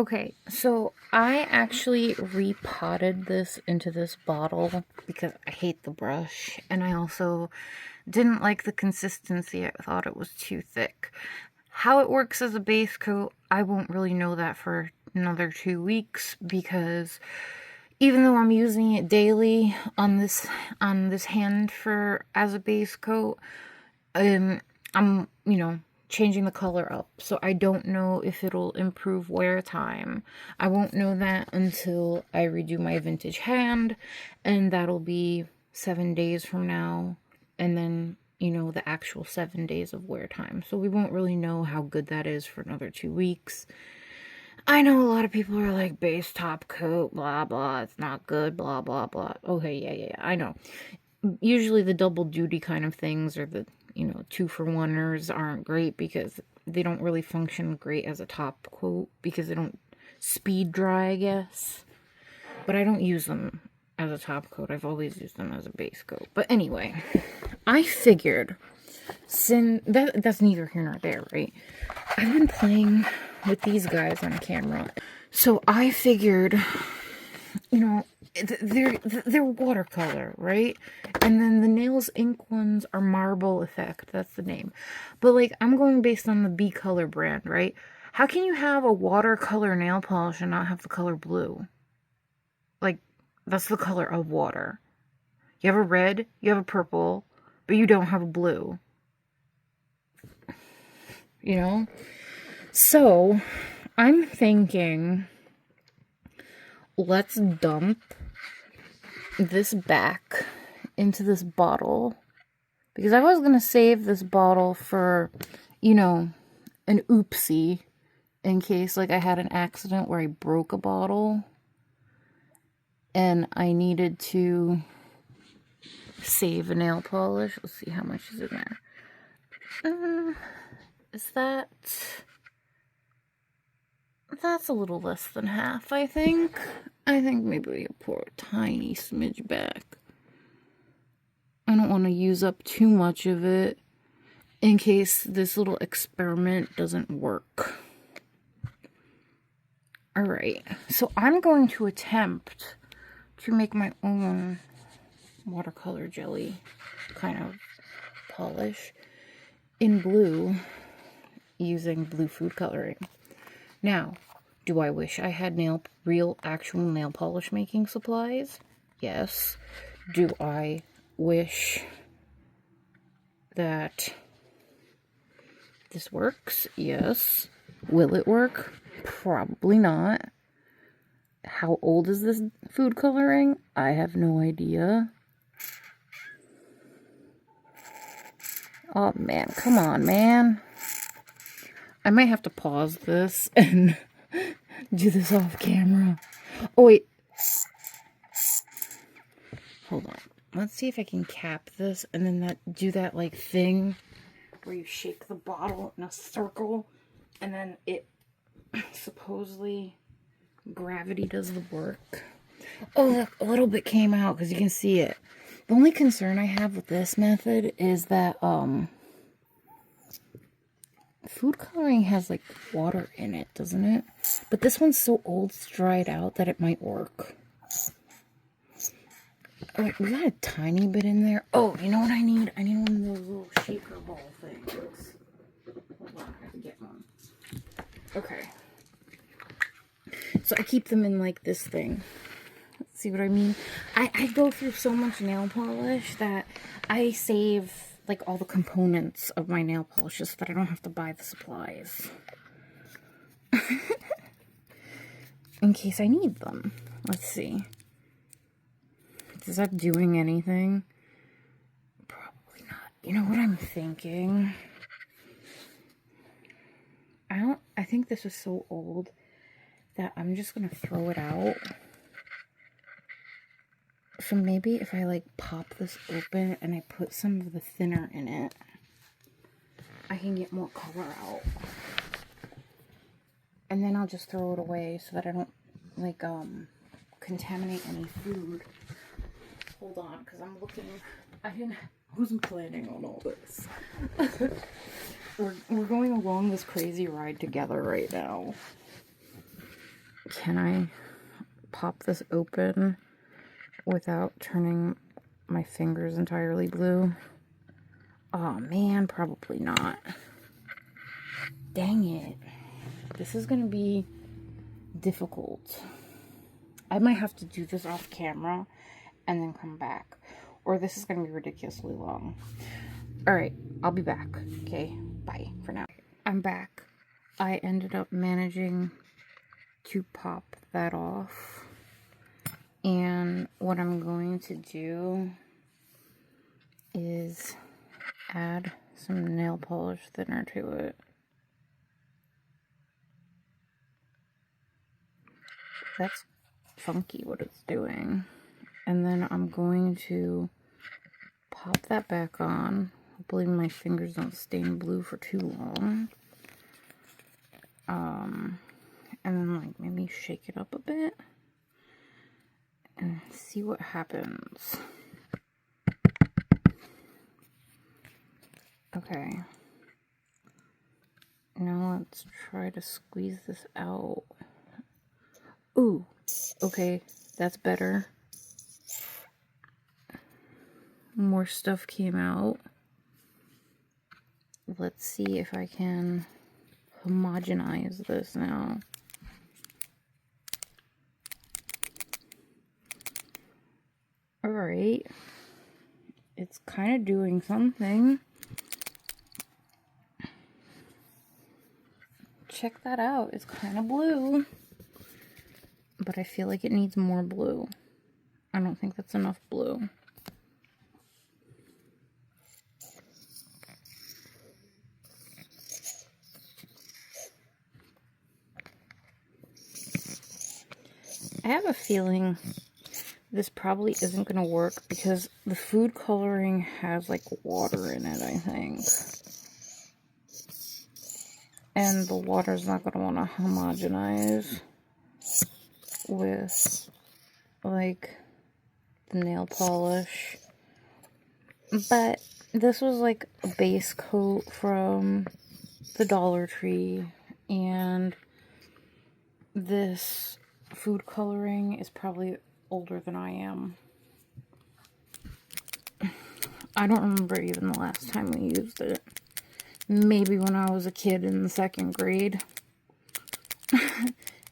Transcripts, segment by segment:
Okay, so I actually repotted this into this bottle because I hate the brush, and I also didn't like the consistency. I thought it was too thick. How it works as a base coat, I won't really know that for another 2 weeks, because even though I'm using it daily on this hand for as a base coat, I'm changing the color up, so I don't know if it'll improve wear time. I won't know that until I redo my vintage hand, and that'll be 7 days from now, and then the actual 7 days of wear time. So we won't really know how good that is for another 2 weeks. I know a lot of people are like, base top coat, blah blah, it's not good, blah blah blah. Okay, yeah, I know. Usually the double duty kind of things, or the 2-for-1ers, aren't great because they don't really function great as a top coat because they don't speed dry, I guess. But I don't use them as a top coat. I've always used them as a base coat. But anyway, I figured, since that's neither here nor there, right? I've been playing with these guys on camera, so I figured, they're watercolor, right? And then the Nails Ink ones are Marble Effect. That's the name. But like, I'm going based on the B Color brand, right? How can you have a watercolor nail polish and not have the color blue? Like, that's the color of water. You have a red, you have a purple, but you don't have a blue. So I'm thinking, let's dump this back into this bottle, because I was going to save this bottle for, an oopsie, in case like I had an accident where I broke a bottle and I needed to save a nail polish. Let's see, how much is in there. That's a little less than half, I think. I think maybe we pour a tiny smidge back. I don't want to use up too much of it in case this little experiment doesn't work. Alright, so I'm going to attempt to make my own watercolor jelly kind of polish in blue using blue food coloring. Now, do I wish I had real actual nail polish making supplies? Yes. Do I wish that this works? Yes. Will it work? Probably not. How old is this food coloring? I have no idea. Oh man, come on, man. I might have to pause this and do this off camera. Oh wait. Hold on. Let's see if I can cap this and then do that like thing where you shake the bottle in a circle and then it supposedly gravity does the work. Oh look, a little bit came out because you can see it. The only concern I have with this method is that food coloring has like water in it, doesn't it? But this one's so old, it's dried out, that it might work. Alright, we got a tiny bit in there. Oh, you know what I need? I need one of those little shaker ball things. Hold on, I have to get one. Okay. So I keep them in like this thing. See what I mean? I go through so much nail polish that I save like all the components of my nail polishes so that I don't have to buy the supplies. In case I need them. Let's see. Is that doing anything? Probably not. You know what I'm thinking? I think this is so old that I'm just gonna throw it out. So maybe if I like pop this open and I put some of the thinner in it, I can get more color out. And then I'll just throw it away so that I don't like contaminate any food. Hold on, because I'm looking. I wasn't planning on all this. We're going along this crazy ride together right now. Can I pop this open without turning my fingers entirely blue? Oh man, probably not. Dang it. This is gonna be difficult. I might have to do this off camera and then come back, or this is gonna be ridiculously long. Alright, I'll be back. Okay, bye for now. I'm back. I ended up managing to pop that off, and what I'm going to do is add some nail polish thinner to it. That's funky what it's doing. And then I'm going to pop that back on. Hopefully my fingers don't stain blue for too long. And then like maybe shake it up a bit and see what happens. Okay. Now let's try to squeeze this out. Ooh, okay, that's better. More stuff came out. Let's see if I can homogenize this now. Alright. It's kind of doing something. Check that out. It's kind of blue. But I feel like it needs more blue. I don't think that's enough blue. I have a feeling this probably isn't going to work because the food coloring has like water in it, I think. And the water's not going to want to homogenize with like the nail polish. But this was like a base coat from the Dollar Tree, and this food coloring is probably older than I am. I don't remember even the last time we used it. Maybe when I was a kid in the 2nd grade.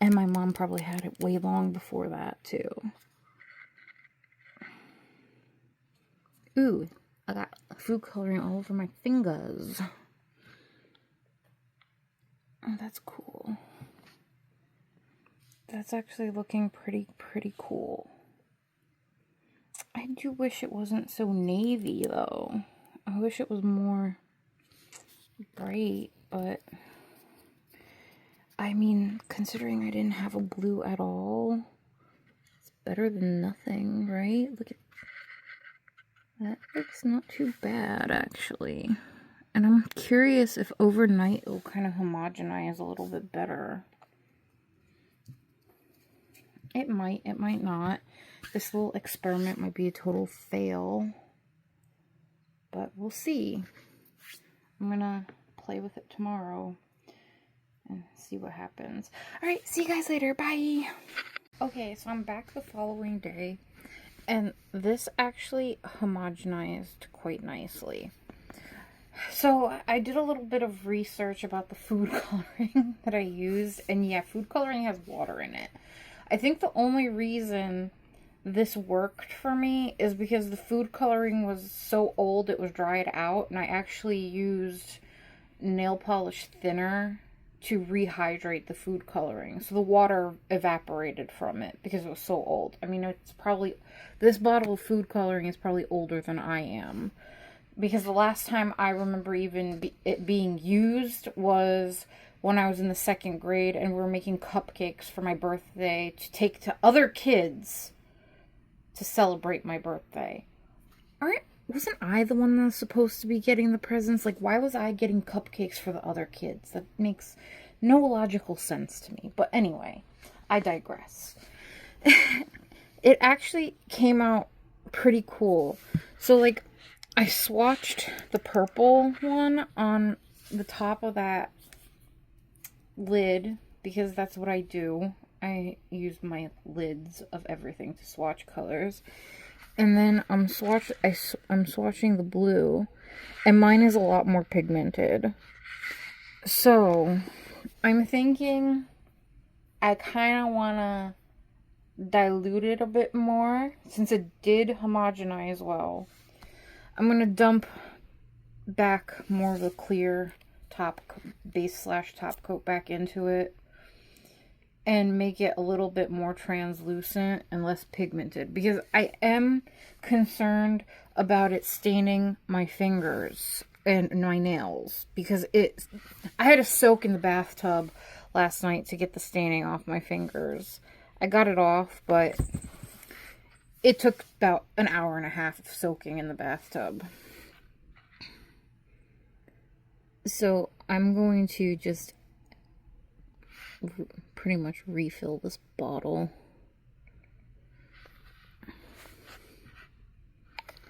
And my mom probably had it way long before that too. Ooh, I got food coloring all over my fingers. Oh, that's cool. That's actually looking pretty cool. I do wish it wasn't so navy though. I wish it was more bright, but I mean, considering I didn't have a blue at all, it's better than nothing, right? Look at that. Looks not too bad actually. And I'm curious if overnight it'll kind of homogenize a little bit better. It might not. This little experiment might be a total fail. But we'll see. I'm gonna play with it tomorrow and see what happens. Alright, see you guys later. Bye! Okay, so I'm back the following day. And this actually homogenized quite nicely. So I did a little bit of research about the food coloring that I used. And yeah, food coloring has water in it. I think the only reason this worked for me is because the food coloring was so old it was dried out, and I actually used nail polish thinner to rehydrate the food coloring. So the water evaporated from it because it was so old. I mean, it's probably, this bottle of food coloring is probably older than I am. Because the last time I remember even it being used was when I was in the 2nd grade and we were making cupcakes for my birthday to take to other kids to celebrate my birthday. Wasn't I the one that's supposed to be getting the presents? Like, why was I getting cupcakes for the other kids? That makes no logical sense to me. But anyway, I digress. It actually came out pretty cool. So, like, I swatched the purple one on the top of that lid because that's what I do. I use my lids of everything to swatch colors. And then I'm swatching the blue, and mine is a lot more pigmented. So I'm thinking I kind of want to dilute it a bit more since it did homogenize well. I'm going to dump back more of the clear base / top coat back into it and make it a little bit more translucent and less pigmented, because I am concerned about it staining my fingers and my nails, because I had to soak in the bathtub last night to get the staining off my fingers. I got it off, but it took about an hour and a half of soaking in the bathtub. So I'm going to just pretty much refill this bottle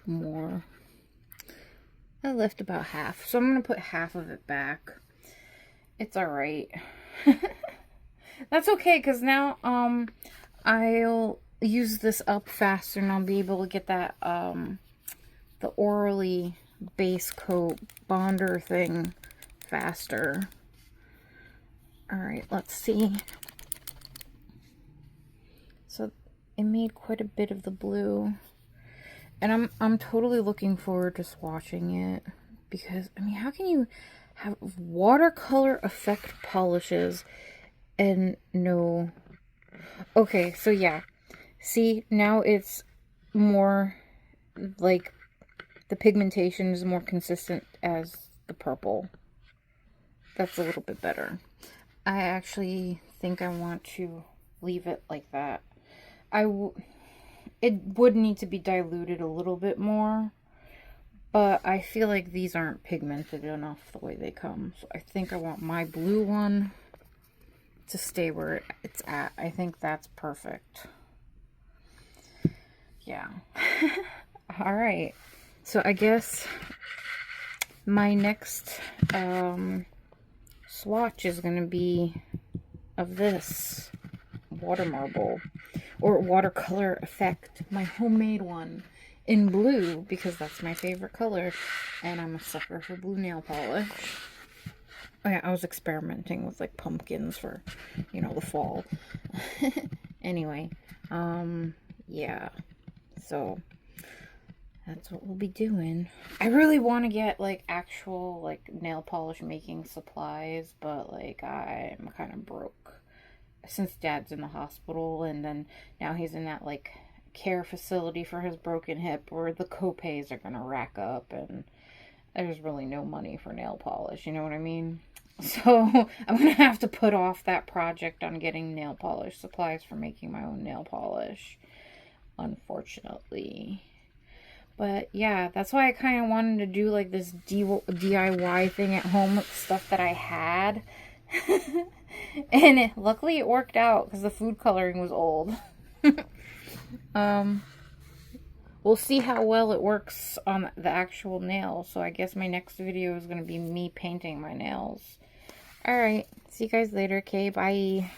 more. I left about half, so I'm going to put half of it back. It's alright. That's okay, because now I'll use this up faster and I'll be able to get that the Orly base coat bonder thing faster. Alright, let's see. So it made quite a bit of the blue. And I'm totally looking forward to swatching it, because I mean, how can you have watercolor effect polishes and no... Okay, so yeah. See, now it's more like the pigmentation is more consistent as the purple. That's a little bit better. I actually think I want to leave it like that. It would need to be diluted a little bit more, but I feel like these aren't pigmented enough the way they come. So I think I want my blue one to stay where it's at. I think that's perfect. Yeah. All right. So I guess my next swatch is going to be of this water marble, or watercolor effect, my homemade one in blue, because that's my favorite color and I'm a sucker for blue nail polish. Oh yeah, I was experimenting with like pumpkins for, you know, the fall. Anyway, yeah, so that's what we'll be doing. I really want to get like actual like nail polish making supplies, but like I'm kind of broke since Dad's in the hospital, and then now he's in that like care facility for his broken hip where the co-pays are gonna rack up, and there's really no money for nail polish, you know what I mean? So I'm gonna have to put off that project on getting nail polish supplies for making my own nail polish, unfortunately. But yeah, that's why I kind of wanted to do like this DIY thing at home with stuff that I had. And luckily it worked out because the food coloring was old. We'll see how well it works on the actual nail. So I guess my next video is going to be me painting my nails. Alright, see you guys later. Okay, bye.